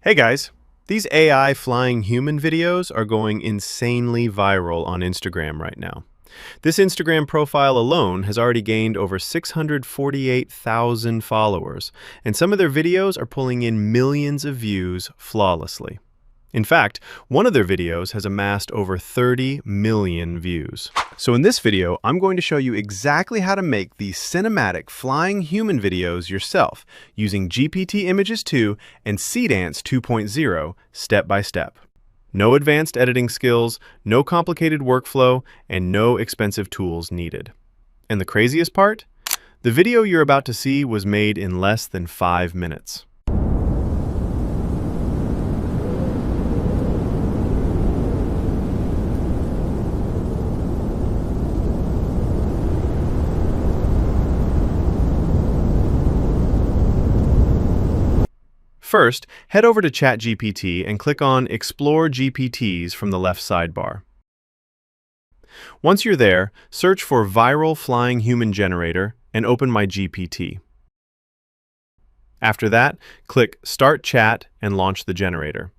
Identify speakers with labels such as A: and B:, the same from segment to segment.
A: Hey guys, these AI flying human videos are going insanely viral on Instagram right now. This Instagram profile alone has already gained over 648,000 followers, and some of their videos are pulling in millions of views flawlessly. In fact, one of their videos has amassed over 30 million views. So in this video, I'm going to show you exactly how to make these cinematic flying human videos yourself using GPT Images 2 and Seedance 2.0 step by step. No advanced editing skills, no complicated workflow, and no expensive tools needed. And the craziest part? The video you're about to see was made in less than 5 minutes. First, head over to ChatGPT and click on Explore GPTs from the left sidebar. Once you're there, search for Viral Flying Human Generator and open My GPT. After that, click Start Chat and launch the generator.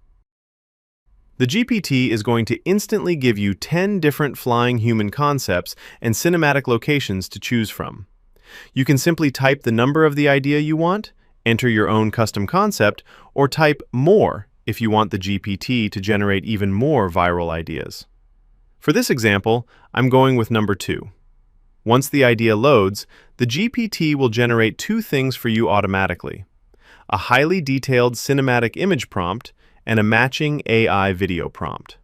A: The GPT is going to instantly give you 10 different flying human concepts and cinematic locations to choose from. You can simply type the number of the idea you want, enter your own custom concept, or type more if you want the GPT to generate even more viral ideas. For this example, I'm going with number 2. Once the idea loads, the GPT will generate 2 things for you automatically: a highly detailed cinematic image prompt and a matching AI video prompt.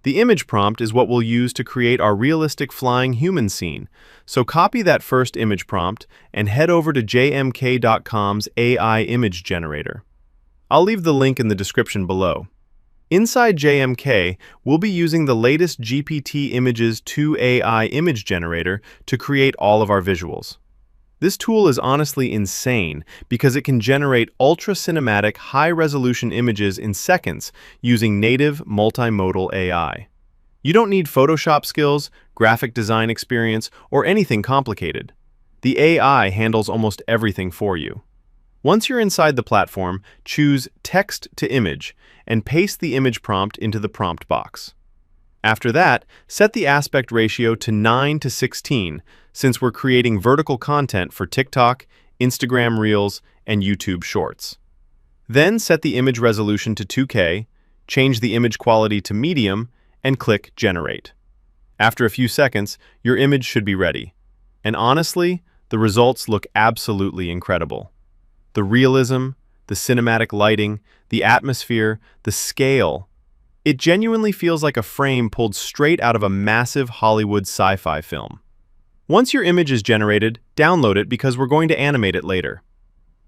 A: The image prompt is what we'll use to create our realistic flying human scene, so copy that first image prompt and head over to jmk.com's AI image generator. I'll leave the link in the description below. Inside JMK, we'll be using the latest GPT Images 2 AI image generator to create all of our visuals. This tool is honestly insane because it can generate ultra-cinematic, high-resolution images in seconds using native multimodal AI. You don't need Photoshop skills, graphic design experience, or anything complicated. The AI handles almost everything for you. Once you're inside the platform, choose Text to Image and paste the image prompt into the prompt box. After that, set the aspect ratio to 9:16, since we're creating vertical content for TikTok, Instagram Reels, and YouTube Shorts. Then set the image resolution to 2K, change the image quality to medium, and click Generate. After a few seconds, your image should be ready. And honestly, the results look absolutely incredible. The realism, the cinematic lighting, the atmosphere, the scale. It genuinely feels like a frame pulled straight out of a massive Hollywood sci-fi film. Once your image is generated, download it because we're going to animate it later.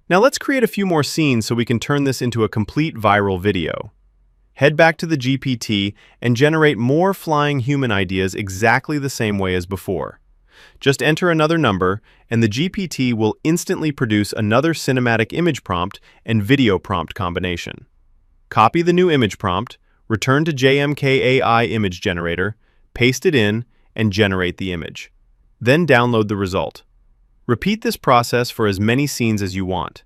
A: Now let's create a few more scenes so we can turn this into a complete viral video. Head back to the GPT and generate more flying human ideas exactly the same way as before. Just enter another number, and the GPT will instantly produce another cinematic image prompt and video prompt combination. Copy the new image prompt, return to JMK AI image generator, paste it in, and generate the image. Then download the result. Repeat this process for as many scenes as you want.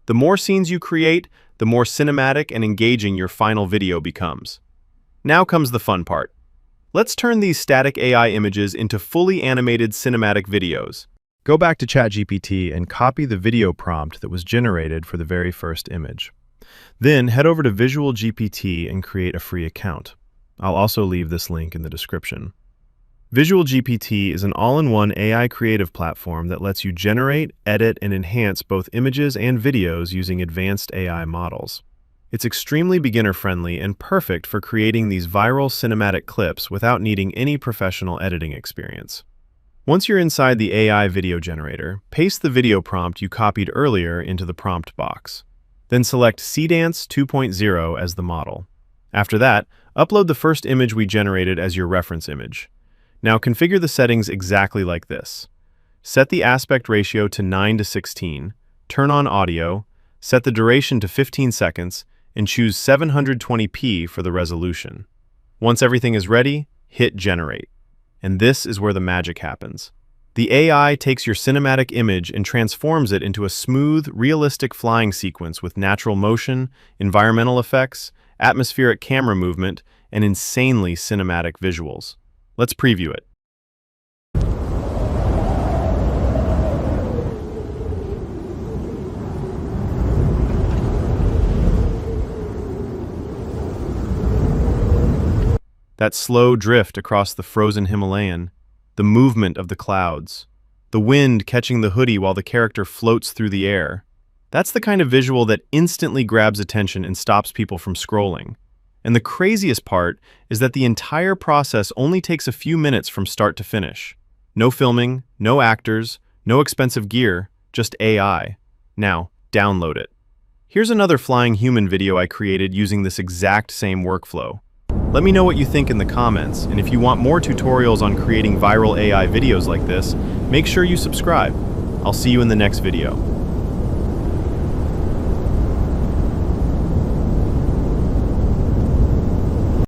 A: The more scenes you create, the more cinematic and engaging your final video becomes. Now comes the fun part. Let's turn these static AI images into fully animated cinematic videos. Go back to ChatGPT and copy the video prompt that was generated for the very first image. Then head over to Visual GPT and create a free account. I'll also leave this link in the description. Visual GPT is an all-in-one AI creative platform that lets you generate, edit, and enhance both images and videos using advanced AI models. It's extremely beginner-friendly and perfect for creating these viral cinematic clips without needing any professional editing experience. Once you're inside the AI video generator, paste the video prompt you copied earlier into the prompt box. Then select Seedance 2.0 as the model. After that, upload the first image we generated as your reference image. Now configure the settings exactly like this. Set the aspect ratio to 9:16, turn on audio, set the duration to 15 seconds, and choose 720p for the resolution. Once everything is ready, hit Generate. And this is where the magic happens. The AI takes your cinematic image and transforms it into a smooth, realistic flying sequence with natural motion, environmental effects, atmospheric camera movement, and insanely cinematic visuals. Let's preview it. That slow drift across the frozen Himalayan, the movement of the clouds, the wind catching the hoodie while the character floats through the air. That's the kind of visual that instantly grabs attention and stops people from scrolling. And the craziest part is that the entire process only takes a few minutes from start to finish. No filming, no actors, no expensive gear, just AI. Now, download it. Here's another flying human video I created using this exact same workflow. Let me know what you think in the comments, and if you want more tutorials on creating viral AI videos like this, make sure you subscribe. I'll see you in the next video.